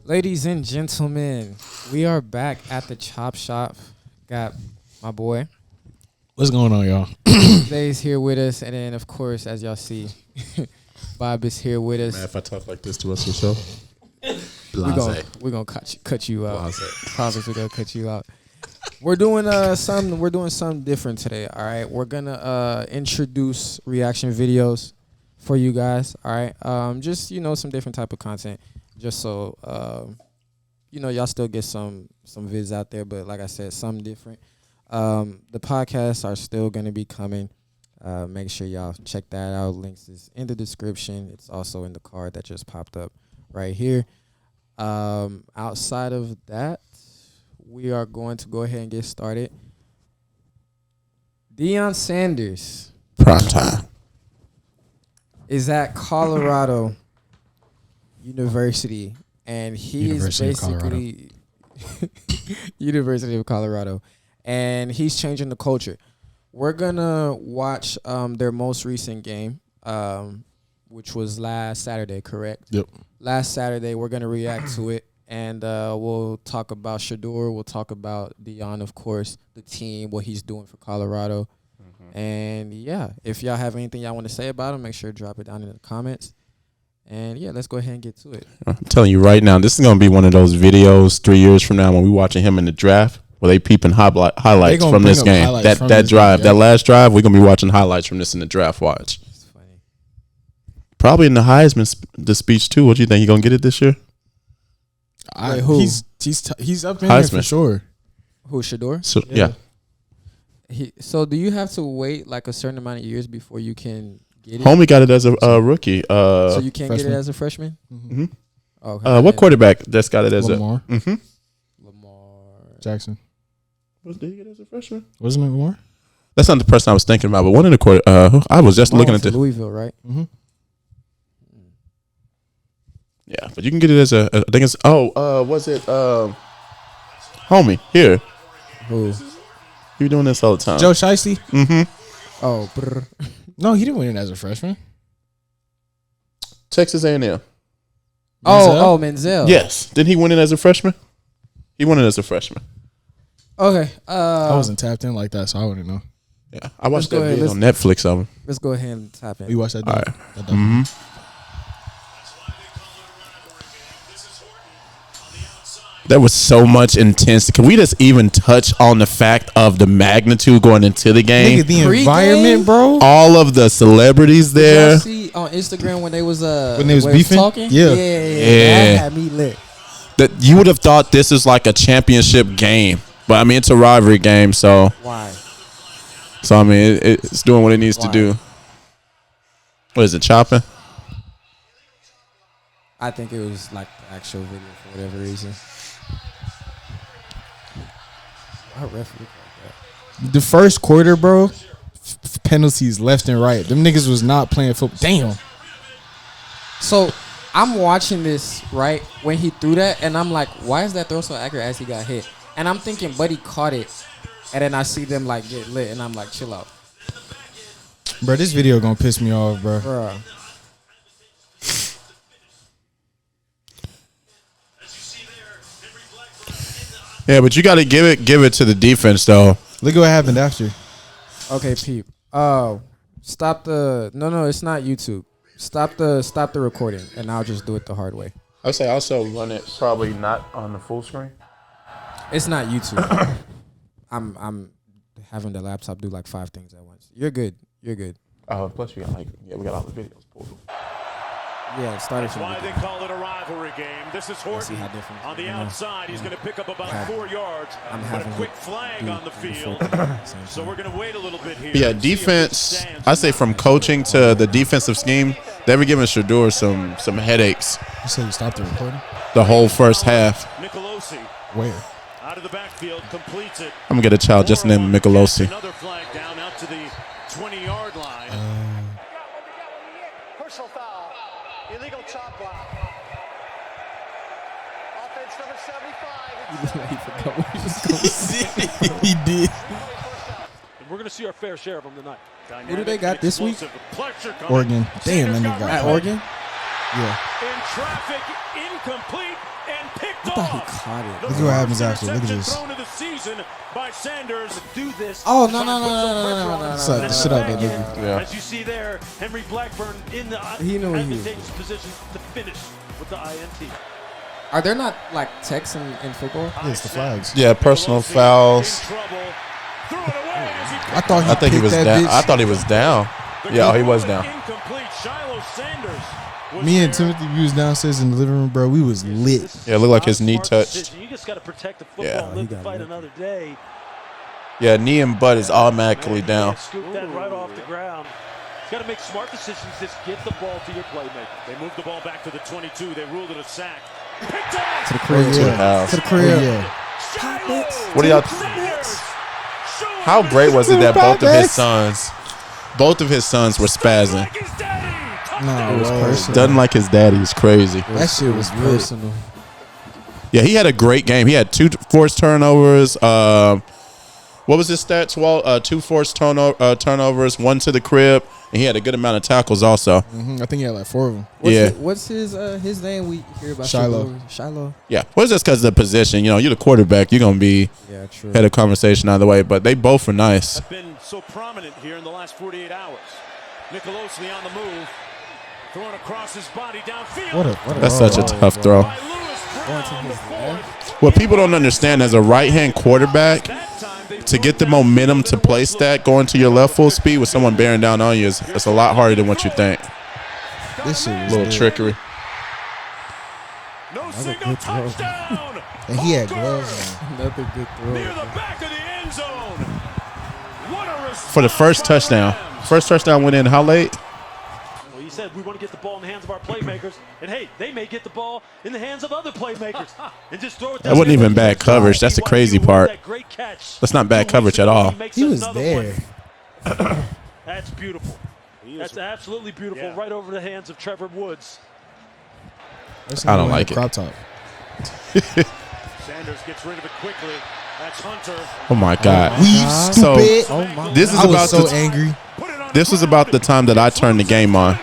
Ladies and gentlemen, we are back at the Chop Shop. Got my boy. What's going on, y'all? Zay's here with us, and then of course, as y'all see, Bob is here with us. Man, if I talk like this to us, the show, we're gonna cut you out. Promise, we're gonna cut you out. We're doing something different today. All right, we're gonna introduce reaction videos for you guys. All right, just some different type of content. Just so y'all still get some vids out there, but like I said, some different. The podcasts are still going to be coming. Make sure y'all check that out. Links is in the description. It's also in the card that just popped up right here. Outside of that, we are going to go ahead and get started. Deion Sanders. Prime time. Is at Colorado University, and he is basically University of Colorado, and he's changing the culture. We're gonna watch their most recent game, which was last Saturday, correct? Yep. Last Saturday, we're gonna react to it, and we'll talk about Shedeur. We'll talk about Deion, of course, the team, what he's doing for Colorado, and yeah, if y'all have anything y'all want to say about him, make sure to drop it down in the comments. And yeah, let's go ahead and get to it. I'm telling you right now, this is going to be one of those videos 3 years from now when we watching him in the draft where they peeping highlights from this game. That drive, that last drive, we're going to be watching highlights from this in the draft watch. It's funny. Probably in the Heisman the speech too. What do you think? He going to get it this year? Wait, who? He's up in there for sure. Who, Shedeur? So, yeah. So do you have to wait like a certain amount of years before you can get it? Homie got it as a rookie. So you can't freshman. get it as a freshman? Mm-hmm. Okay. What quarterback that's got it as Lamar. Lamar Jackson. What did he get as a freshman? Wasn't it Lamar? That's not the person I was thinking about, but one in the quarter. I was just looking at this. Louisville, right? Mm-hmm. Yeah, but you can get it as I think it's. Was it homie here? Who? You doing this all the time? Joe Shiesty? Mm-hmm. Oh, brr. No, he didn't win it as a freshman. Texas A&M. Menzel. Yes. Didn't he win it as a freshman? He won it as a freshman. Okay. I wasn't tapped in like that, so I wouldn't know. Yeah, I watched that video on Netflix of him. Let's go ahead and tap in. You watched that? All right. Mm-hmm. There was so much intensity. Can we just even touch on the fact of the magnitude going into the game? Nigga, the environment, bro. All of the celebrities there. Did y'all see on Instagram when they was beefing? talking? Yeah. That had me lit. That you would have thought this is like a championship game, but I mean it's a rivalry game. So why? So I mean it's doing what it needs to do. What is it, chopping? I think it was like the actual video for whatever reason. Our ref look like that. The first quarter, bro, penalties left and right. Them niggas was not playing football. Damn. So I'm watching this, right, when he threw that, and I'm like, why is that throw so accurate as he got hit? And I'm thinking, Buddy caught it. And then I see them, like, get lit, and I'm like, chill out. Bro, this video gonna piss me off, bro. Bruh. Yeah, but you got to give it to the defense though. Look at what happened after. Okay, peep. Stop the. No, it's not YouTube. Stop the recording, and I'll just do it the hard way. I would say also run it probably not on the full screen. It's not YouTube. I'm having the laptop do like 5 things at once. You're good. Plus you got we got all the videos pulled. Yeah, it started That's from why they call it a rivalry game. This is Horton on the outside. He's going to pick up about 4 yards. But a quick flag on the field. So we're going to wait a little bit here. Yeah, defense. I say from coaching to the defensive scheme, they were giving Shedeur some headaches. You said you stopped the recording? The whole first half. Nicolosi. Where? Out of the backfield, completes it. I'm gonna get a child just named Nicolosi. Another flag down out to the 20-yard line. He did. And we're going to see our fair share of them tonight. Who do they got this week? Oregon. Damn, that nigga got at Oregon. Yeah. In traffic, incomplete, and picked I thought he off. caught it. Look at what happens after. Look at this. Thrown of the season by Sanders. Do this. Oh no. Suck the shit out of that nigga. Yeah. As you see there, Henry Blackburn in the He knew he was. advantageous position to finish with the INT. Are there not like techs in football? Yeah, it's the flags. Yeah, personal fouls. I thought I think he was down. I thought he was down. Yeah, he was down. Me and Timothy, we was downstairs in the living room, bro. We was lit. Yeah, it looked like his knee touched. You just got to protect the football Yeah. and live to fight another day. Yeah, knee and butt is automatically down. Scoop that right off the ground. He's got to make smart decisions. Just get the ball to your playmaker. They moved the ball back to the 22. They ruled it a sack. Picked off. To the crib. To the house. To the crib. Yeah. What do y'all? How great was it that both of his sons were spazzing? No, it was personal. Doesn't like his daddy is crazy. That shit was personal. Yeah, he had a great game. He had 2 forced turnovers. What was his stats? Well, 2 forced turnovers, 1 to the crib, and he had a good amount of tackles also. I think he had like 4 of them. What's his name? We hear about Shiloh. Yeah. Well, it's just because of the position. You know, you're the quarterback. You're going to be had a conversation either way. But they both were nice. Have been so prominent here in the last 48 hours. Nicolosi on the move. Throwing across his body downfield. That's such a tough throw. What people don't understand as a right-hand quarterback, to get the momentum to place that going to your left full speed with someone bearing down on you it's a lot harder than what you think. This shit was A little trickery. No single touchdown. And he had gloves on. Another good throw. Near the back of the end zone. What a response For the first touchdown. First touchdown went in how late? Well, he said we want to get the ball in the hands of our playmakers, and hey, they may get the ball in the hands of other playmakers and just throw it. That wasn't even bad coverage. That's the crazy part. That's not bad coverage at all. He was there. That's beautiful. That's absolutely beautiful. Right over the hands of Trevor Woods. I don't like it. Crop top. Sanders gets rid of it quickly. That's Hunter. Oh my God. So this is I was about so angry. This was about the time that I turned the game on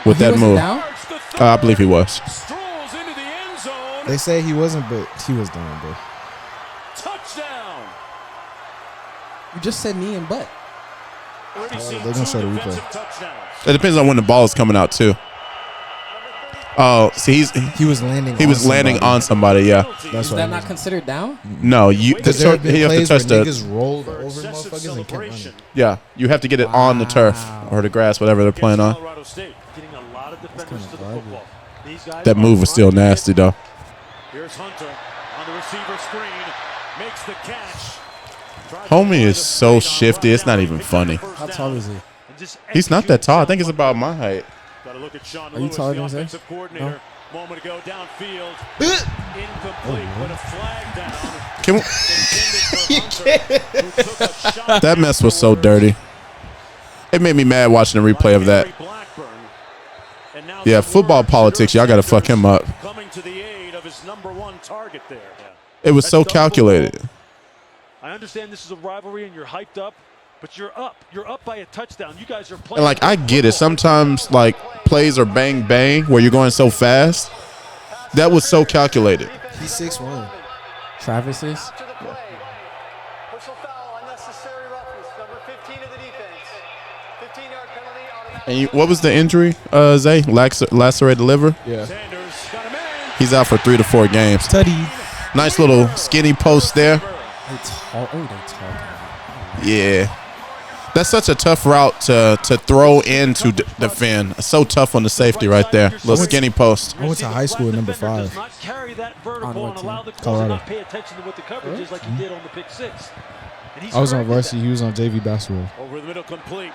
with that move. I believe he was. They say he wasn't, but he was down, bro. Touchdown. You just said knee and butt. They're gonna show the replay. It depends on when the ball is coming out too. Oh, see, he was landing. On somebody. Yeah. Is that not considered down? No, you. Because there have been plays where the. niggas rolled over motherfuckers and kept running. Yeah, you have to get it on the turf or the grass, whatever they're playing on. That move was still nasty though. Here's Hunter on the receiver screen, makes the catch. Homie is so shifty. It's not even funny. How tall is he? He's not that tall. I think it's about my height. Got to look at Sean Are you Lewis, taller the than Zay? offensive coordinator. Moment ago, downfield, incomplete, but a flag down. Can we? That mess was so dirty. It made me mad watching the replay of that. Yeah, football politics. Y'all got to fuck him up. Coming to the aid of his number one target there. It was so calculated. I understand this is a rivalry and you're hyped up, but you're up. You're up by a touchdown. You guys are playing. And like, I get it. Sometimes like plays are bang bang where you're going so fast. That was so calculated. He's 6'1". Travis is. And what was the injury, Zay? Lacerated liver? Yeah. He's out for 3 to 4 games. Tutty. Nice little skinny post there. Yeah. That's such a tough route to throw in to defend. So tough on the safety right there. Little skinny post. I went to high school at number 5. Colorado. I was on varsity. He was on JV basketball. Over the middle, complete.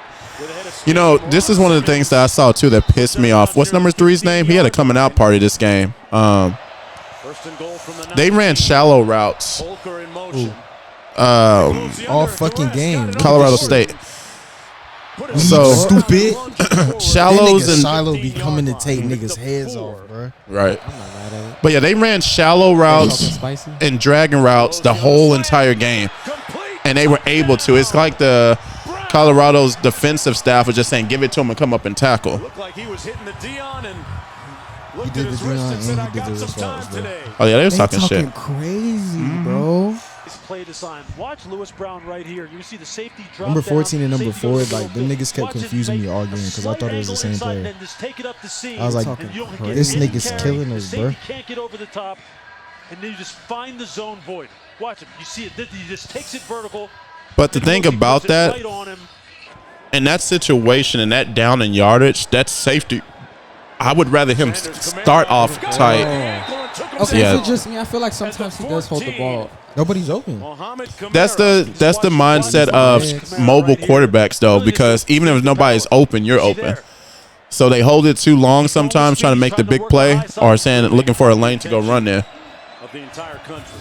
You know, this is one of the things that I saw too that pissed me off. What's number 3's name? He had a coming out party this game. They ran shallow routes. All fucking game. Colorado State. So stupid. Shallows and Shiloh be coming to take niggas' heads off, bro. Right. But yeah, they ran shallow routes and dragging routes the whole entire game, and they were able to. It's like the Colorado's defensive staff was just saying, "Give it to him and come up and tackle." Looked like he was hitting the Deion and He did the Deion and he did the response, bro. Oh yeah, they was talking shit. Crazy, bro. Play design. Watch Lewis Brown right here. You see the safety drop number 14 down, and number 4, like the them niggas kept confusing me all game because I thought it was the same player. I was like, this nigga's killing us, bro. Can't get over the top, and then you just find the zone void. Watch him. You see it. He just takes it vertical. But the thing about that, in that situation, in that down and yardage, that's safety. I would rather him start off tight. Okay, yeah. So just me. I feel like sometimes he does hold the ball. Nobody's open. That's the mindset of mobile quarterbacks, though, because even if nobody's open, you're open. So they hold it too long sometimes, trying to make the big play, or saying looking for a lane to go run there. Of the entire country.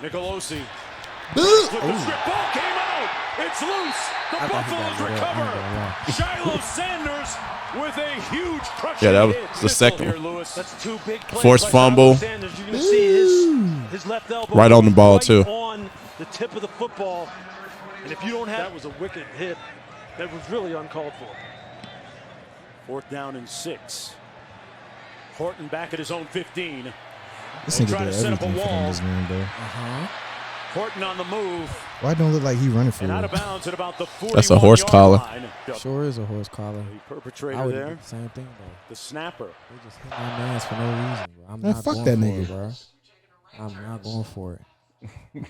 Nicolosi. Ball came out. It's loose. The Buffaloes recover. Shedeur Sanders with a huge crushing that was the second one. That's 2 big plays. Forced fumble. Sanders, you're gonna see his left elbow right on the ball too. On the tip of the football, and if you don't have, that was a wicked hit. That was really uncalled for. 4th down and 6. Horton back at his own 15. This nigga did everything for them this game, bro. Horton on the move. Why don't look like he running for and out real? of bounds at about the 41 That's a horse collar. Sure is a horse collar. The perpetrator I would there. do the same thing though. The snapper. They just hit my man's for no reason, bro. I'm Man, not fuck going that for nigga. it, bro. I'm not going for it.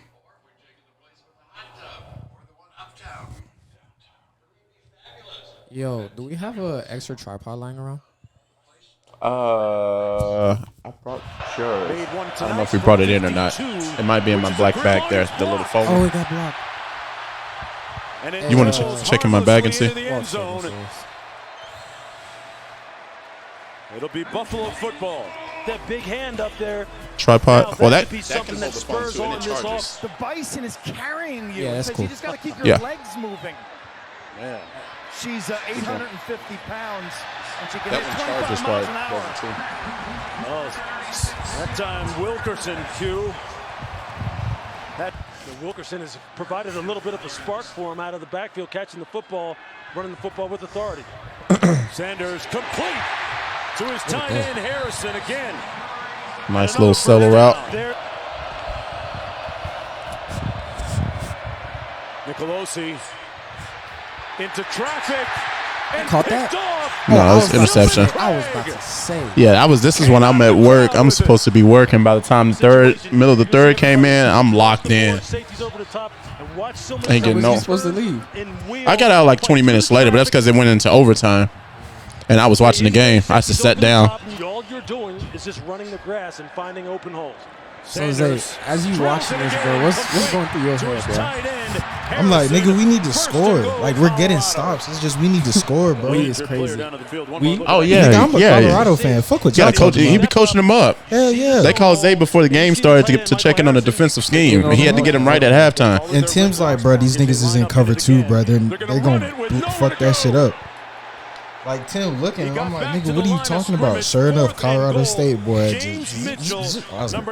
Yo, do we have an extra tripod lying around? I brought sure. I don't know if we brought it in or not. It might be in my black bag there, the little folder. Oh, it got blocked. You want to check in my bag and see? It'll be Buffalo football. That big hand up there. Tripod. Well, that be something that spurs on this off. The bison is carrying you. Yeah, that's cool. You just got to keep your legs moving. Yeah. She's 850 pounds, and she can hit 25 charges miles an hour. Oh, that time Wilkerson, Q. Wilkerson has provided a little bit of a spark for him out of the backfield, catching the football, running the football with authority. Sanders complete to his tight end Harrison again. Nice little solo route. Nicolosi into traffic. And caught that? No, that was interception. I was about to say. Yeah, this is when I'm at work. I'm supposed to be working. By the time middle of the third came in, I'm locked in. Ain't getting no. Supposed to leave. I got out like 20 minutes later, but that's because it went into overtime. And I was watching the game. I just sat down. All you're doing is just running the grass and finding open holes. So Zay, as you watching this, bro, what's going through your head, bro? I'm like, nigga, we need to score. Like, we're getting stops. It's just we need to score, bro. We is crazy. Oh yeah, nigga, I'm a Colorado fan. Fuck what y'all coach. He be coaching them up. Hell yeah. They called Zay before the game started to check in on the defensive scheme. And he had to get him right at halftime. And Tim's like, bro, these niggas is in cover 2, bro. They're gonna fuck that shit up. Like Tim looking, I'm like, nigga, what are you talking about? Sure enough, Colorado State, boy.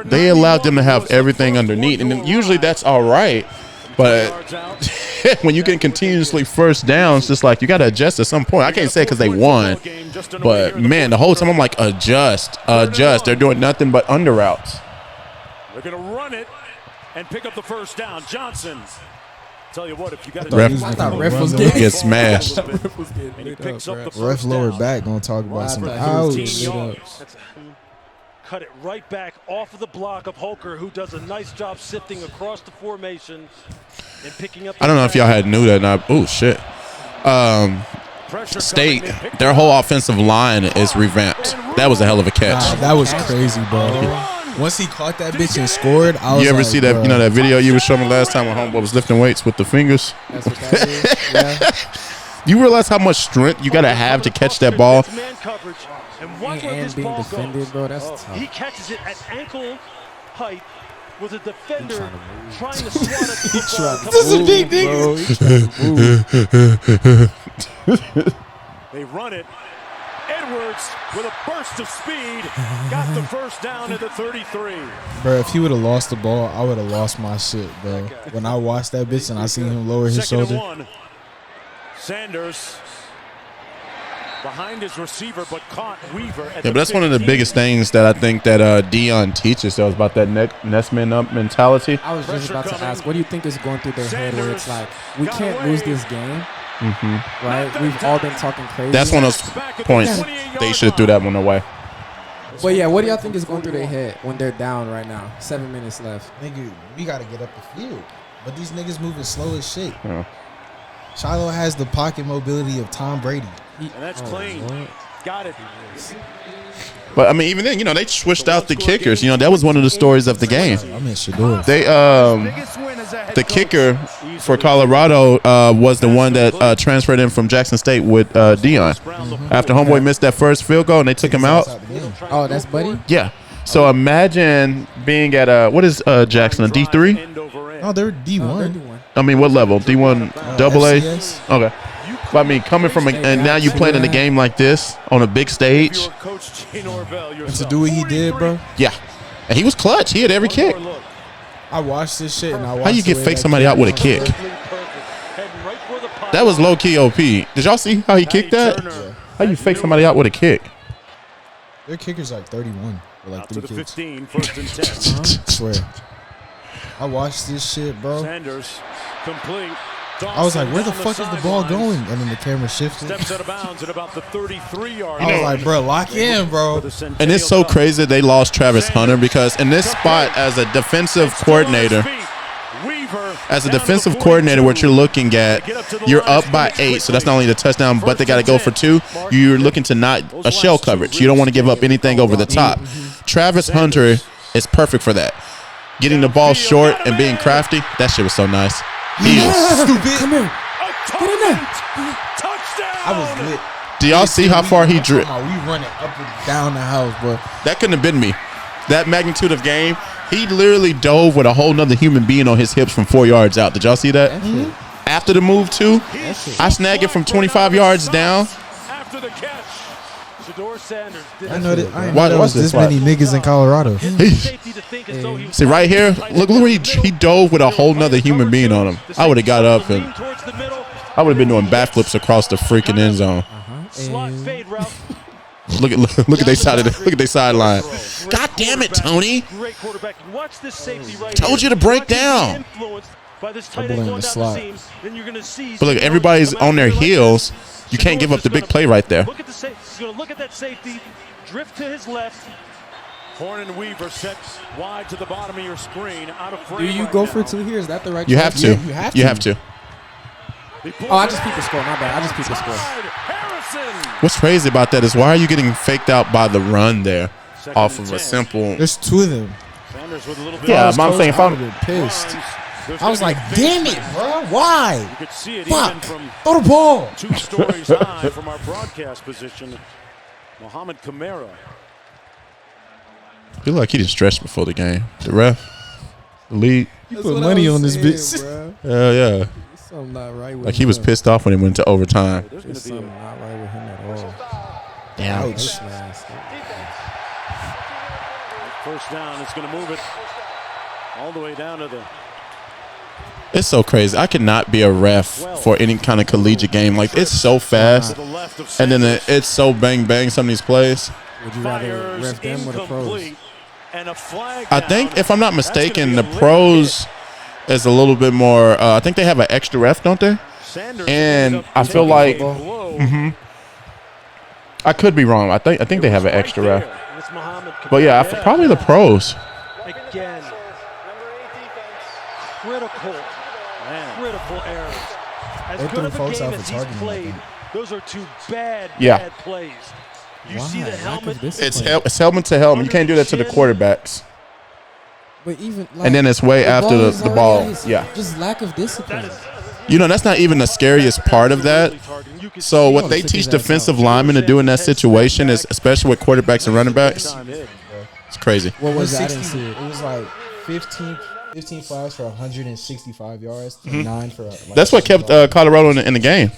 They allowed them to have everything underneath, and usually that's all right. But when you get continuously first downs, it's just like you got to adjust at some point. I can't say because they won, but man, the whole time I'm like, adjust. They're doing nothing but under routes. They're gonna run it and pick up the first down. Johnson. Tell you what, if you got ref was getting smashed. Ref lower back gonna talk about some ouch. Cut it right back off of the block of Holker, who does a nice job sifting across the formation and picking up. I don't know if y'all had knew that or not. Oh shit. State, their whole offensive line is revamped. That was a hell of a catch. That was crazy, bro. Once he caught that bitch and scored, I was You ever like, see that? bro. You know that video you were showing me last time when homeboy was lifting weights with the fingers. That's what that is. Yeah. You realize how much strength you gotta have to catch that ball? Man coverage. And And being defended, bro. That's tough. He catches it at ankle height was a defender trying to swat at the football. This is a big nigga. They run it. Edwards with a burst of speed got the first down at the 33. Bro, if he would have lost the ball, I would have lost my shit, bro. When I watched that bitch and I seen him lower his shoulder. Sanders behind his receiver, but caught Weaver. Yeah, but that's one of the biggest things that I think that Deion teaches us about that next man up mentality. I was just about to ask, what do you think is going through their head where it's like, we can't lose this game, right? We've all been talking crazy. That's one of those points they should have threw that one away. But yeah, what do y'all think is going through their head when they're down right now? 7 minutes left. Nigga, we got to get up the field. But these niggas moving slow as shit. Yeah. Shiloh has the pocket mobility of Tom Brady. And that's clean. Got it. But I mean, even then, they switched out the kickers. That was one of the stories of the game. I mean, Shedeur. They the kicker for Colorado was the one that transferred in from Jackson State with Deion. After homeboy missed that first field goal and they took him out. Oh, that's Buddy? Yeah. So imagine being at what is Jackson, a D3? Oh, they're D1. I mean, what level? D1 double A? FCS. Okay. But I mean, coming from and now you playing in a game like this on a big stage. And to do what he did, bro. Yeah. And he was clutch. He had every kick. I watched this shit and I watched How you get fake somebody out with a kick? That was low key OP. Did y'all see how he kicked that? Yeah. How you fake somebody out with a kick? Their kicker's like 31 for like 3 kicks. 15, first and 10. I swear. I watched this shit, bro. Sanders complete. I was like, where the fuck is the ball going? And then the camera shifted. Steps out of bounds at about the 33-yard I was like, bro, lock in, bro. And it's so crazy they lost Travis Hunter because in this spot as a defensive coordinator, what you're looking at, you're up by 8, so that's not only the touchdown, but they got to go for 2. You're looking to not a shell coverage. You don't want to give up anything over the top. Travis Hunter is perfect for that. Getting the ball short and being crafty, that shit was so nice. He is stupid. Come here. Get in there. Touchdown. I was lit. Do y'all see how far he dripped? We running up and down the house, bro. That couldn't have been me. That magnitude of game, he literally dove with a whole nother human being on his hips from 4 yards out. Did y'all see that? After the move, too, I snagged it from 25 yards down. After the catch, Shedeur Sanders did I know that. I Why- know what's this this many niggas in Colorado. See, right here, look where he dove with a whole nother human being on him. I would have got up and I would have been doing backflips across the freaking end zone. Look at their side of look at their sideline. God damn it, Tony! Told you to break down. By this tight end going down the seam, then you're gonna see. But look, everybody's on their heels. You can't give up the big play right there. Look at the he's gonna look at that safety, drift to his left. Horn and Weaver set wide to the bottom of your screen, out of frame. Do you right go now. for 2 here? Is that the right You choice? have to. Yeah, You have to. Oh, I just peeped the score. My bad. I just peeped the score. Harrison. What's crazy about that is why are you getting faked out by the run there off of a simple? There's 2 of them. Sanders with a little bit Yeah, of I'm saying if I I'm would have been pissed. There's I was gonna like, be damn big it, space. bro. Why? You could see it Fuck. even from Throw the ball. 2 stories high from our broadcast position. Mohamed Kamara. I feel like he didn't stretch before the game. The ref, the league. You put money on this bitch. Hell yeah. Something not right with Like he was pissed off when it went to overtime. There's going There's to be something not right with him at all. Damn. That's nasty. first down. It's going to move it all the way down to the. It's so crazy. I could not be a ref for any kind of collegiate game. Like, it's so fast. And then it's so bang-bang, some of these plays. Would you rather ref them or the pros? I think, if I'm not mistaken, the pros is a little bit more I think they have an extra ref, don't they? And I feel like I could be wrong. I think they have an extra ref. But yeah, probably the pros. Again, critical errors. As good of a game as he's played, those are two bad plays. You see the helmet. It's helmet to helmet. You can't do that to the quarterbacks. But even and then it's way after the ball. Yeah. Just lack of discipline. You know, that's not even the scariest part of that. So what they teach defensive linemen to do in that situation is, especially with quarterbacks and running backs, it's crazy. What was that? I didn't see it. It was like 15 flags for 165 yards, to 9 for. That's what kept Colorado in the game.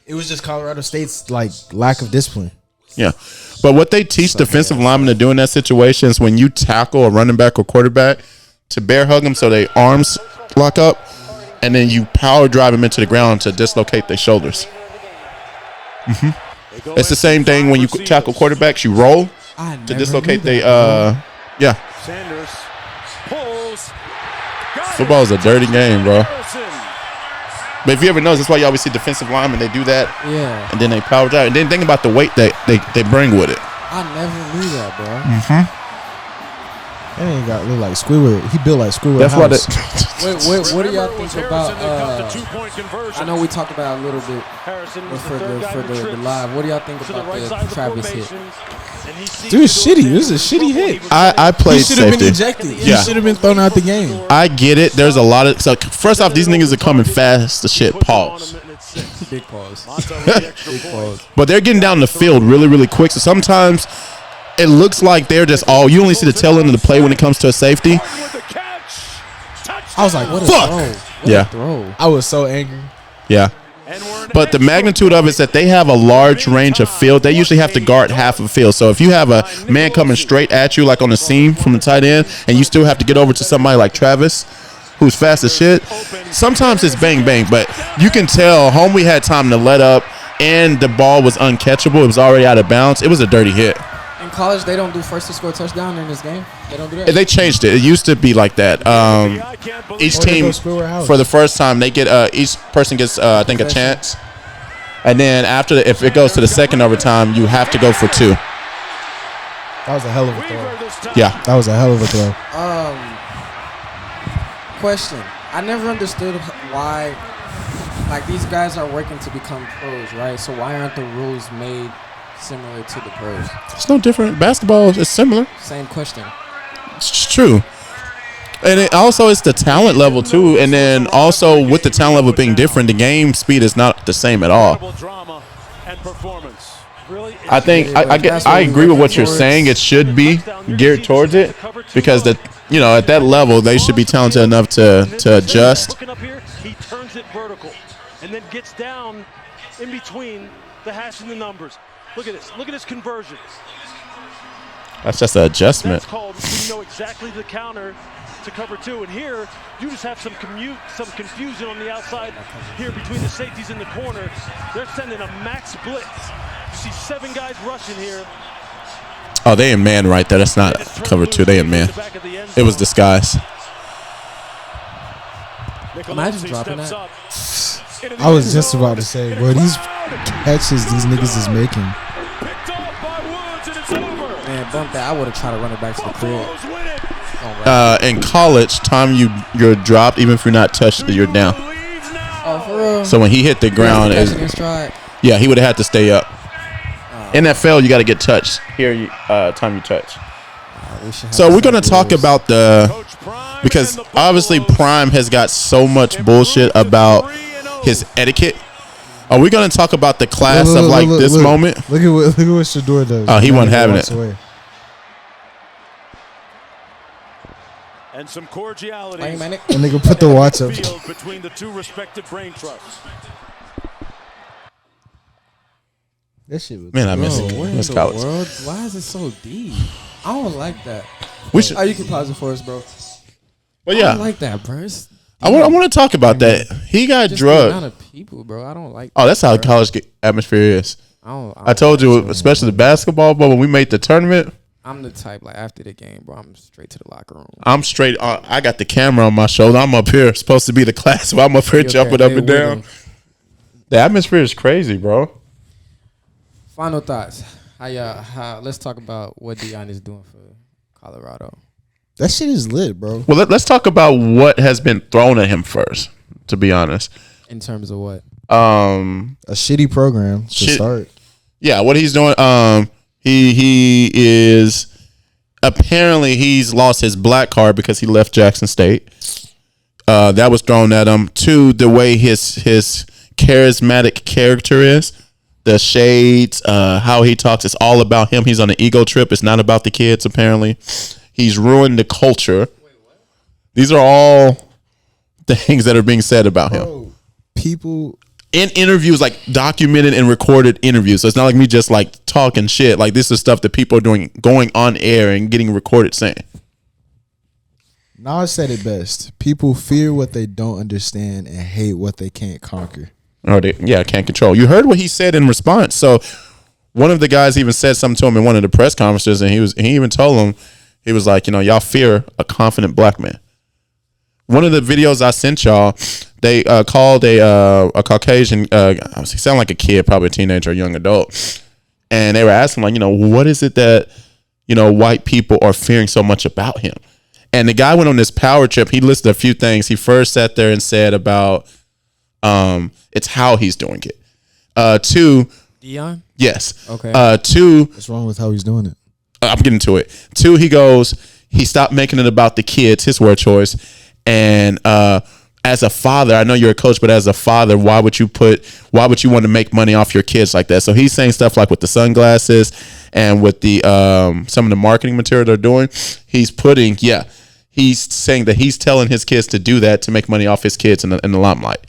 It was just Colorado State's lack of discipline. Yeah, but what they teach defensive linemen to do in that situation is when you tackle a running back or quarterback, to bear hug them so their arms lock up, and then you power drive them into the ground to dislocate their shoulders. It's the same thing when you tackle quarterbacks. You roll to dislocate their. Sanders pulls. Football is a dirty game, bro. But if you ever notice, that's why you always see defensive linemen. They do that, and then they power drive. And then think about the weight that they bring with it. I never knew that, bro. That ain't got look like Squidward. He built like Squidward. That's house. Wait, what do y'all think about? I know we talked about it a little bit for the live. What do y'all think about the Travis hit? Dude, shitty. This is a shitty hit. I played safety. He should have been ejected. Yeah. He should have been thrown out the game. I get it. There's a lot of. So first off, these niggas are coming fast. The shit. Pause. Big pause. Big pause. But they're getting down the field really, really quick. So sometimes it looks like they're just all. You only see the tail end of the play when it comes to a safety. I was like, what fuck? a throw. I was so angry. Yeah. But the magnitude of it is that they have a large range of field. They usually have to guard half of the field. So if you have a man coming straight at you, like on the seam from the tight end, and you still have to get over to somebody like Travis, who's fast as shit, sometimes it's bang, bang. But you can tell Homie had time to let up, and the ball was uncatchable. It was already out of bounds. It was a dirty hit. In college, they don't do first to score a touchdown in this game. They don't do that. They changed it. It used to be like that. Each team, for the first time, they get each person gets I think a chance, and then after if it goes to the second overtime, you have to go for 2. That was a hell of a throw. Yeah, that was a hell of a throw. Question: I never understood why, these guys are working to become pros, right? So why aren't the rules made similar to the pros? It's no different. Basketball is similar. Same question. It's true. And it also it's the talent level too. And then also with the talent level being different, the game speed is not the same at all. I think I agree with what you're saying. It should be geared towards it because at that level they should be talented enough to adjust. He turns it vertical and then gets down in between the hash and the numbers. Look at this. Look at his conversion. That's just an adjustment. That's called you know exactly the counter to cover 2. And here, you just have some confusion on the outside here between the safeties in the corner. They're sending a max blitz. You see 7 guys rushing here. Oh, they in man right there. That's not cover 2. They in man. It was disguise. Imagine dropping that. I was just about to say, bro, these catches these niggas is making. Man, bump that. I would have tried to run it back to the crib. In college, time you're dropped, even if you're not touched, you're down. Oh, for real? So when he hit the ground, he would have had to stay up. NFL, you got to get touched. Here, time you touch. So we're gonna talk about because obviously Prime has got so much bullshit about his etiquette. Are we gonna talk about the class of this moment? Look at what Shedeur does. Oh, he wasn't having it. Away. And some cordiality. And nigga put the watch up between the 2 respective brain trusts. That shit was. Man, I miss it. Where in the world? Why is it so deep? I don't like that. We should. You can pause it for us, bro. Well, yeah. I don't like that, bro. I want to talk about that. He got drugged. The amount of people, bro. I don't like. Oh, that's how college atmosphere is. I told you, especially the basketball. But when we made the tournament, I'm the type after the game, bro. I'm straight to the locker room. I'm straight. I got the camera on my shoulder. I'm up here, supposed to be the class, but I'm up here jumping up and down. The atmosphere is crazy, bro. Final thoughts. Let's talk about what Deion is doing for Colorado. That shit is lit, bro. Well, let's talk about what has been thrown at him first, to be honest. In terms of what? A shitty program to start. Yeah, what he's doing. He is apparently he's lost his black card because he left Jackson State. That was thrown at him. 2, the way his charismatic character is. The shades, how he talks, it's all about him. He's on an ego trip. It's not about the kids, apparently. He's ruined the culture. These are all things that are being said about him. People in interviews, like documented and recorded interviews. So it's not like me just like talking shit. Like this is stuff that people are doing, going on air and getting recorded saying. Nas said it best. People fear what they don't understand and hate what they can't conquer. Or can't control. You heard what he said in response. So one of the guys even said something to him in one of the press conferences, and he even told him, he was like, y'all fear a confident black man. One of the videos I sent y'all, they called a Caucasian, he sounded like a kid, probably a teenager or young adult, and they were asking like, what is it that white people are fearing so much about him? And the guy went on this power trip. He listed a few things. He first sat there and said about it's how he's doing it. 2, Deion? Yes. Okay. 2, what's wrong with how he's doing it? I'm getting to it. 2, he stopped making it about the kids, his word choice. And as a father, I know you're a coach, but as a father, why would you want to make money off your kids like that? So he's saying stuff like with the sunglasses and with the some of the marketing material they're doing, he's saying that he's telling his kids to do that to make money off his kids in the limelight.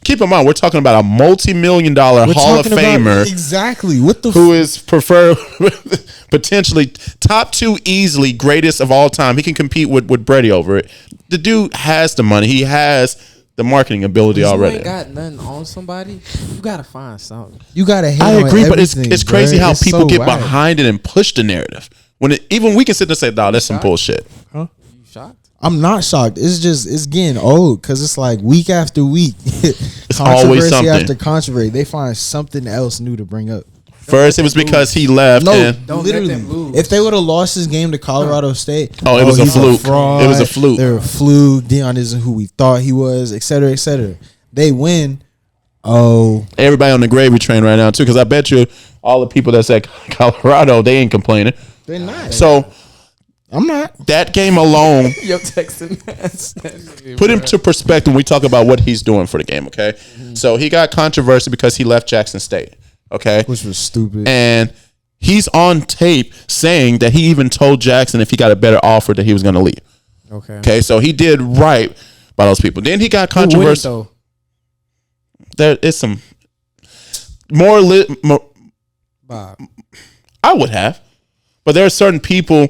Keep in mind, we're talking about a multi-million-dollar Hall of Famer. Exactly. What the who is preferred potentially top 2 easily greatest of all time. He can compete with Brady over it. The dude has the money. He has the marketing ability already. You ain't got nothing on somebody. You gotta find something. You gotta hate. I agree, but it's crazy how it's people so get whack. behind it and push the narrative. Even we can sit there and say, "Nah, that's some bullshit." Huh? You shocked? I'm not shocked. It's getting old because it's like week after week, it's always something after controversy. They find something else new to bring up. First, it was because he left. No, don't literally. let them lose. If they would have lost his game to Colorado State, it was a fluke. Fraud, it was a fluke. They're a fluke. Deion isn't who we thought he was, et cetera, et cetera. They win. Oh, everybody on the gravy train right now too, because I bet you all the people that's at Colorado, they ain't complaining. They're not. So I'm not. That game alone. Yo, texting. Put him to perspective when we talk about what he's doing for the game. Okay, so he got controversy because he left Jackson State. Okay, which was stupid. And he's on tape saying that he even told Jackson if he got a better offer that he was going to leave. Okay, so he did right by those people. Then he got controversy. There is some more. Bob. I would have, but there are certain people.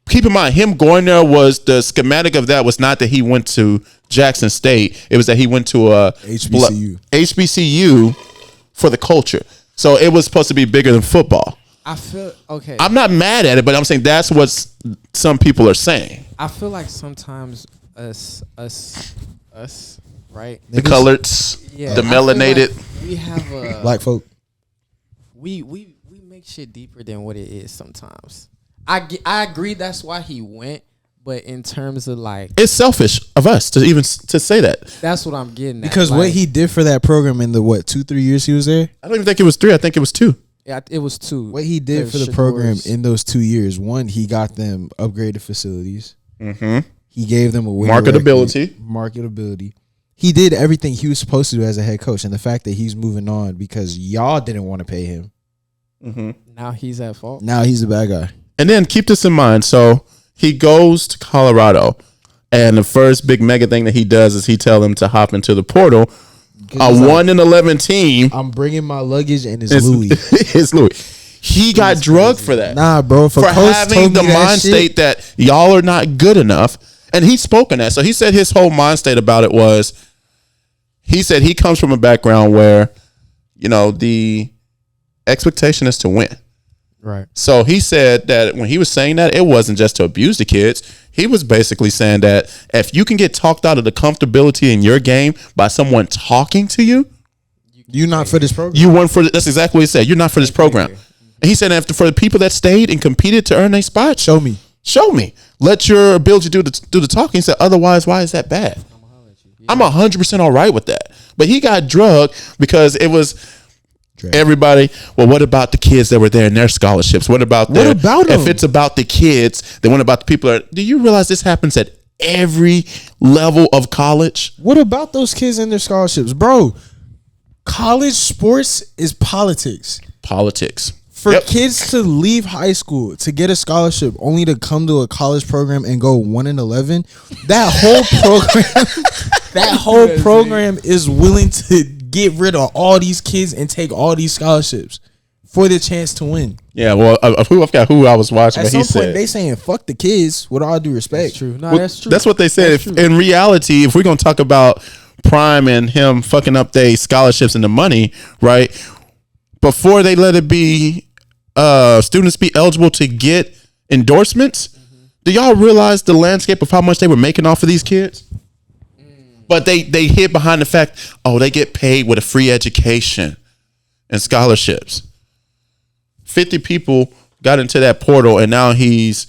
Keep in mind, him going there was the schematic of that was not that he went to Jackson State. It was that he went to a HBCU for the culture. So it was supposed to be bigger than football. I feel okay. I'm not mad at it, but I'm saying that's what some people are saying. I feel like sometimes us, right? The coloreds, the melanated. Like we have a black folk. We make shit deeper than what it is sometimes. I agree that's why he went, but in terms of like, it's selfish of us to say that. That's what I'm getting at. Because what he did for that program in the 2-3 years he was there, I don't even think it was 3. I think it was 2. Yeah, it was 2. What he did for the program in those 2 years, one, he got them upgraded facilities. Mm-hmm. He gave them a marketability. He did everything he was supposed to do as a head coach, and the fact that he's moving on because y'all didn't want to pay him. Mm-hmm. Now he's at fault. Now he's the bad guy. And then keep this in mind. So he goes to Colorado, and the first big mega thing that he does is he tell them to hop into the portal. A 1-11 team. I'm bringing my luggage and it's Louis. It's Louis. He got drugged for that. Nah, bro. For having the mind state that y'all are not good enough. And he's spoken that. So he said his whole mind state about it was, he said he comes from a background where, the expectation is to win. Right. So he said that when he was saying that, it wasn't just to abuse the kids. He was basically saying that if you can get talked out of the comfortability in your game by someone talking to you, you're not for this program. You weren't for. That's exactly what he said. You're not for this program. And he said, for the people that stayed and competed to earn a spot, show me. Let your ability do the talking. He said, otherwise, why is that bad? I'm 100% all right with that. But he got drugged because it was. Everybody, well, what about the kids that were there and their scholarships? What about them? If it's about the kids, then what about the people do you realize this happens at every level of college? What about those kids and their scholarships? Bro, college sports is politics. For kids to leave high school to get a scholarship only to come to a college program and go 1-11, that whole program is willing to get rid of all these kids and take all these scholarships for the chance to win. Yeah, well, I forgot who I was watching. At but some point, they saying "fuck the kids." With all due respect, that's true. No, that's true. That's what they said. In reality, if we're gonna talk about Prime and him fucking up their scholarships and the money, right? Before they let it be, students be eligible to get endorsements. Do y'all realize the landscape of how much they were making off of these kids? But they hid behind the fact, they get paid with a free education and scholarships. 50 people got into that portal, and now he's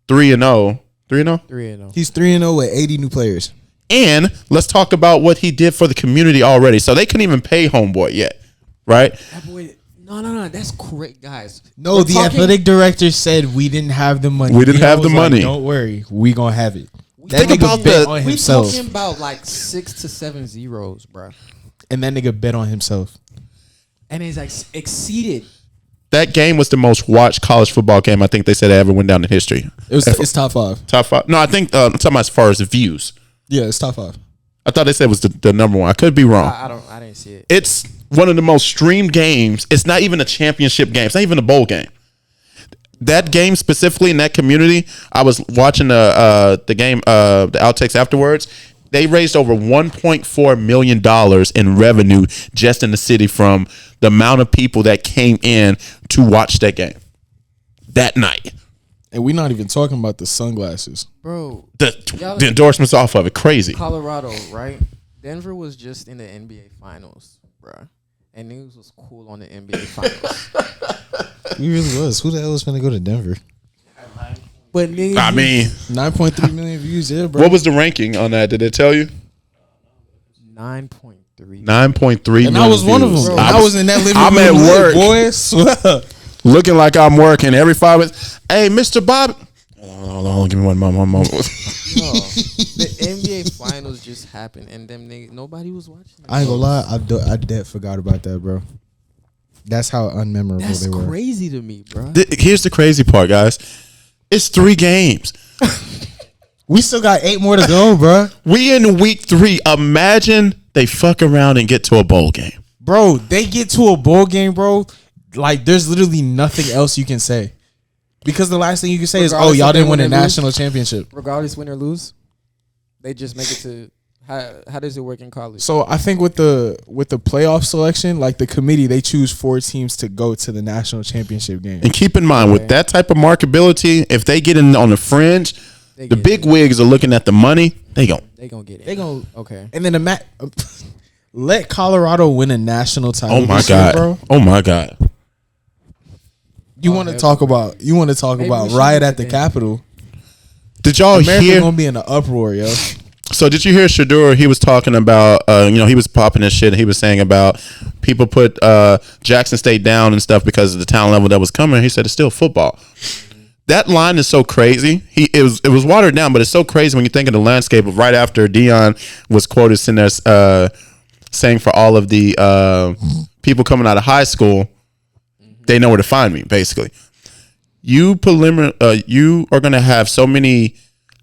3-0. 3-0? 3-0. He's 3-0 with 80 new players. And let's talk about what he did for the community already. So they couldn't even pay homeboy yet, right? That boy, no, that's correct, guys. No, the athletic director said we didn't have the money. We didn't have the money. Don't worry, we gonna have it. Think about that. On we himself. talking about like 6 to 7 zeros, bro. And that nigga bet on himself. And it's like exceeded. That game was the most watched college football game I think they said ever went down in history. It's top 5. Top 5. No, I think I'm talking about as far as the views. Yeah, it's top 5. I thought they said it was the number one. I could be wrong. I didn't see it. It's one of the most streamed games. It's not even a championship game. It's not even a bowl game. That game specifically in that community, I was watching the game, the outtakes afterwards. They raised over $1.4 million in revenue just in the city from the amount of people that came in to watch that game that night. And we're not even talking about the sunglasses. Bro. The endorsements off of it. Crazy. Colorado, right? Denver was just in the NBA Finals, bro. And news was cool on the NBA Finals. We really was. Who the hell was going to go to Denver? But niggas, I mean, 9.3 million views there, bro. what was the ranking on that? Did it tell you? 9.3. 9.3 million. And I was one of them. Bro, I was in that living I'm room. at work. Boy, Looking like I'm working every 5 minutes. Hey, Mr. Bob. Hold on, give me one moment. Yo, the NBA Finals just happened, and them niggas, nobody was watching it. I ain't gonna lie. I dead forgot about that, bro. That's how unmemorable they were. That's crazy to me, bro. Here's the crazy part, guys. It's 3 games. We still got 8 more to go, bro. We in week 3. Imagine they fuck around and get to a bowl game. Bro, they get to a bowl game, bro. Like, there's literally nothing else you can say. Because the last thing you can say is, y'all didn't win a national championship. Regardless, win or lose, they just make it to. How does it work in college? So I think with the playoff selection, like the committee, they choose 4 teams to go to the national championship game. And keep in mind, with that type of marketability, if they get in on the fringe, the big wigs are looking at the money. They gonna get it. They gonna okay. And then let Colorado win a national title. Oh my this year, god, bro. Oh my god. You want to talk about riot at the Capitol? Did y'all America hear? Gonna be in an uproar, yo. So did you hear Shedeur? He was talking about, he was popping his shit. And he was saying about people put Jackson State down and stuff because of the talent level that was coming. He said it's still football. That line is so crazy. It was watered down, but it's so crazy when you think of the landscape of right after Deion was quoted in there saying for all of the people coming out of high school, they know where to find me. Basically, you are going to have so many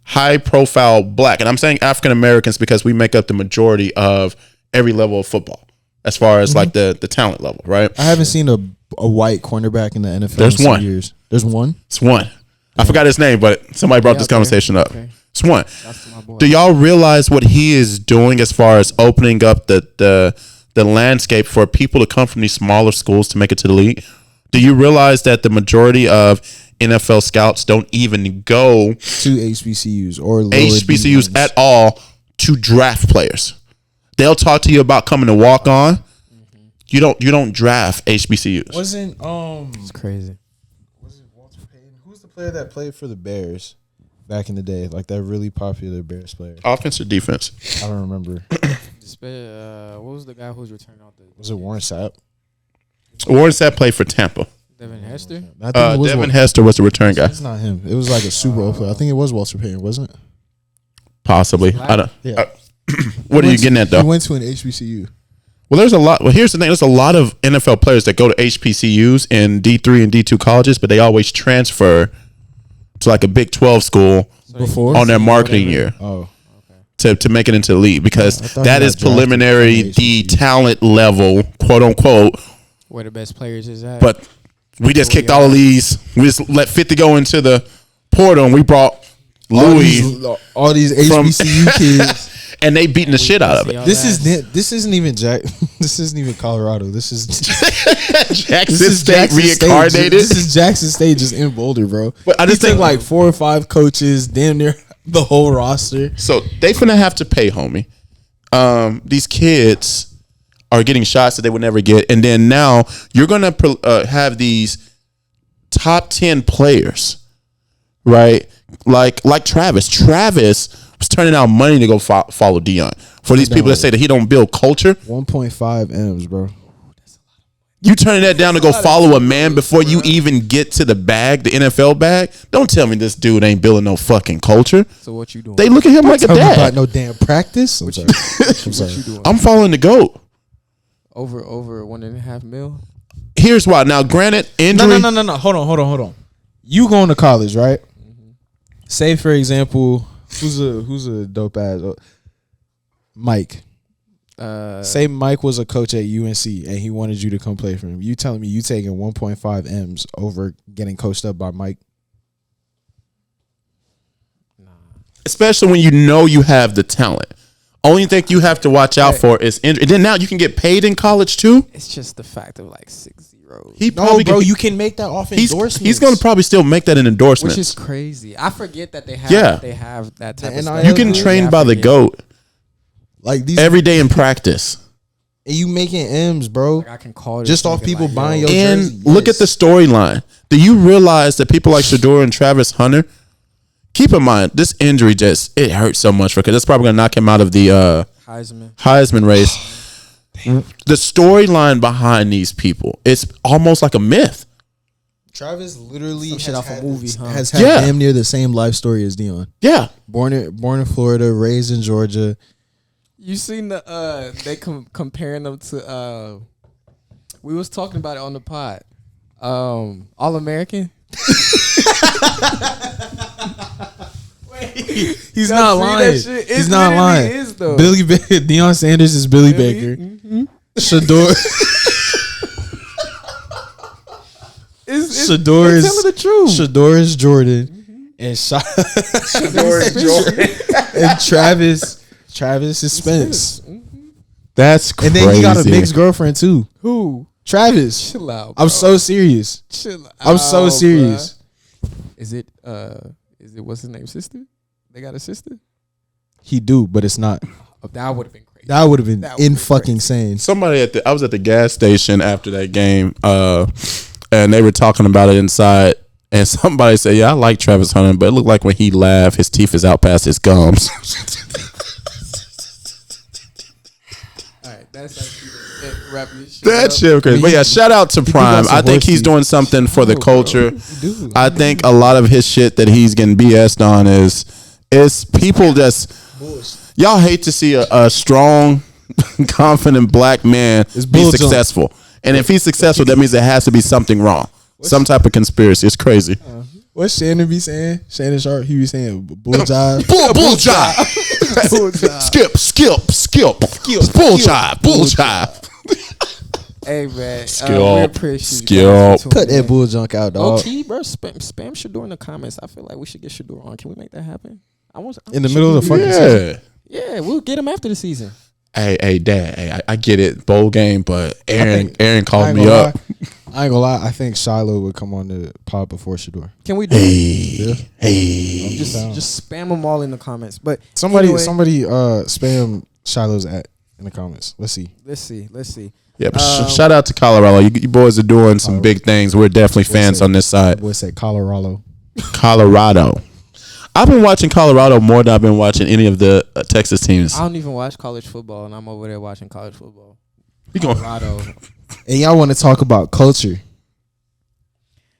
high-profile black, and I'm saying African Americans because we make up the majority of every level of football, as far as like the talent level, right? I haven't seen a white cornerback in the NFL. There's in one. Years. There's one. It's one. I forgot his name, but somebody brought this conversation up. Okay. It's one. That's my boy. Do y'all realize what he is doing as far as opening up the landscape for people to come from these smaller schools to make it to the league? Do you realize that the majority of NFL scouts don't even go to HBCUs or HBCUs D1s at all to draft players? They'll talk to you about coming to walk on. You don't draft HBCUs. Wasn't It's crazy. Was it Walter Payton? Who's the player that played for the Bears back in the day? Like that really popular Bears player. Offense or defense? I don't remember. What was the guy who's returning out the? Was it Warren Sapp? Warren Sapp played for Tampa. Devin Hester? I think it was Devin Hester was the return guy. It's not him. It was like a Super Bowl player. I think it was Walter Payton, wasn't it? Possibly. I don't. Yeah. What are you getting at though? He went to an HBCU. Well, there's a lot. Well, here's the thing. There's a lot of NFL players that go to HBCUs and D3 and D2 colleges, but they always transfer to like a Big 12 school on their marketing year. Oh. To make it into the league, because that is preliminary, the talent level, quote unquote, where the best players is at. But we just kicked all of these. We just let 50 go into the portal, and we brought Louis, all these HBCU kids, and they beating the shit out of it. This isn't even This isn't even Colorado. This is Jackson State reincarnated. This is Jackson State just in Boulder, bro. But I just think like 4 or 5 coaches, damn near the whole roster. So they finna have to pay, homie. These kids are getting shots that they would never get, and then now you're gonna have these top 10 players, right? Like Travis. Travis was turning out money to go follow Deion. For these people that say that he don't build culture, 1.5 M's, bro. You turning that down to go follow a man before you even get to the bag, the NFL bag? Don't tell me this dude ain't building no fucking culture. So what you doing? They look at him like a dad. About no damn practice. I'm sorry. What you doing? I'm following the GOAT. Over $1.5 million. Here's why. Now, granted, injury. No. Hold on. You going to college, right? Mm-hmm. Say, for example, who's a dope ass Mike. Say Mike was a coach at UNC and he wanted you to come play for him. You telling me you taking 1.5 M's over getting coached up by Mike? Nah. Especially when you know you have the talent. Only thing you have to watch out for is injury. And then now you can get paid in college too. It's just the fact of like 6-0. You can make that off endorsements. He's going to probably still make that an endorsement, which is crazy. I forget that they have that type of stuff. You can train by the GOAT. Like these every day in practice. And you making M's, bro. Like I can call just off people like, buying your jersey. And look at the storyline. Do you realize that people like Shedeur and Travis Hunter, keep in mind, this injury it hurts so much because that's probably going to knock him out of the Heisman race. The storyline behind these people, it's almost like a myth. Travis literally has had damn near the same life story as Deion. Yeah. Born in Florida, raised in Georgia. You seen the they comparing them to we was talking about it on the pod. All American. He's not lying. He's not lying. Is, though. Deion Sanders is Billy Baker. Mm-hmm. Shedeur is telling the truth. Shedeur is Jordan, and Shedeur is Jordan, and Travis is Spence. Mm-hmm. That's crazy. And then he got a mixed girlfriend too. Who? Travis. Chill out, bro. I'm so serious. Chill out. I'm so serious. Bro. Is it what's his name? Sister? They got a sister? He do, but it's not. Oh, that would have been crazy. That would have been in fucking insane. Somebody I was at the gas station after that game, and they were talking about it inside. And somebody said, "Yeah, I like Travis Hunter, but it looked like when he laughed, his teeth is out past his gums." All right, that's actually wrap this shit that up. shit crazy. But yeah, shout out to Prime. I think he's doing something for the culture. I think a lot of his shit that he's getting BS'd on is people just y'all hate to see a strong, confident black man be successful. And if he's successful, that means there has to be something wrong. Some type of conspiracy. It's crazy. What's Shannon be saying? Shannon Sharp, he be saying bull jive. Bull jive. Skip. Bull jive. Hey man, we Skip. appreciate you. Cut that bull junk out, dog. Okay, bro. Spam Shedeur in the comments. I feel like we should get Shedeur on. Can we make that happen? In the middle of the fucking season. Yeah, we'll get him after the season. Hey, Dad. Hey, I get it. Bowl game, but Aaron called me up. I ain't gonna lie. I think Shiloh would come on the pod before Shedeur. Can we do it? Hey. Just spam them all in the comments. But somebody spam Shiloh's in the comments. Let's see. Yeah, shout out to Colorado. You boys are doing some big things. We're definitely fans on this side. Boy said Colorado. I've been watching Colorado more than I've been watching any of the Texas teams. I don't even watch college football, and I'm over there watching college football. Colorado. And y'all want to talk about culture.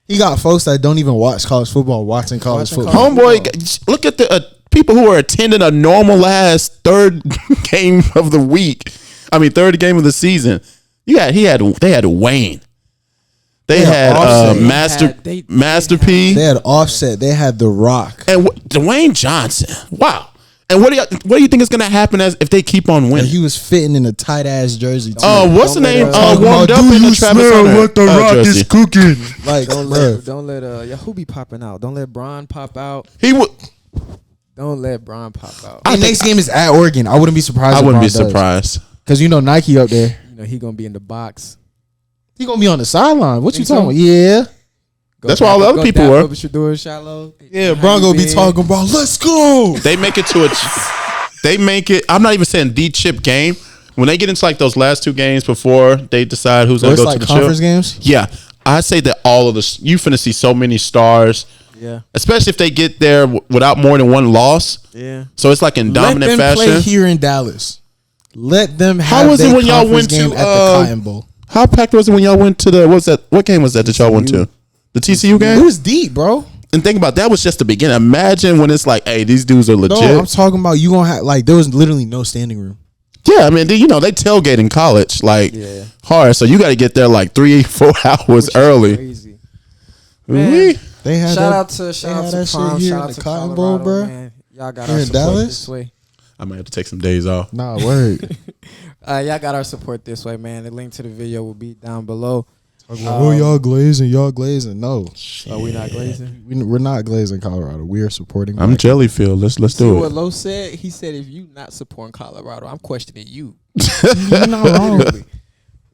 He got folks that don't even watch college football watching college football. Homeboy, look at the people who are attending a normal ass third game of the week. third game of the season. They had Wayne. They had Master P. They had Offset. They had The Rock and Dwayne Johnson. Wow. And what do you think is going to happen if they keep on winning? And he was fitting in a tight ass jersey too. What's the name? Warmed up in the Travis Hunter what The Rock jersey. is cooking. Like don't let who be popping out? Don't let Bron pop out. Don't let Bron pop out. Next game is at Oregon. I wouldn't be surprised. I wouldn't be surprised because Nike up there. He gonna be in the box. He gonna be on the sideline. What you talking about? Yeah. That's where all the other people were. Yeah, Bron gonna be talking about, let's go. They make it to I'm not even saying the chip game. When they get into like those last two games before they decide who's going to go to the conference games? Yeah. I say that all of this, you finna see so many stars. Yeah. Especially if they get there without more than one loss. Yeah. So it's like in dominant fashion. Let them play here in Dallas. Let them have How was it when y'all went to at the Cotton Bowl? How packed was it when y'all went to what game was that y'all went to? The TCU game? It was deep, bro. And think about that was just the beginning. Imagine when it's like, hey, these dudes are legit. No, I'm talking about you gonna have there was literally no standing room. Yeah, I mean, they tailgate in college hard, so you got to get there like 3-4 hours early. Crazy. Man, they had shout out to Prom, shout out to Cotton Bowl, bro. Man. Y'all got our support this way. I might have to take some days off. Nah, word. Y'all got our support this way, man. The link to the video will be down below. Y'all glazing. No, we not glazing. We're not glazing Colorado. We are supporting. I'm Jellyfield. Let's do it. What Lo said? He said, if you not supporting Colorado, I'm questioning you. You're not wrong.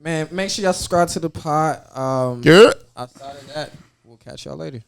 Man, make sure y'all subscribe to the pod. Yeah. Outside of that, we'll catch y'all later.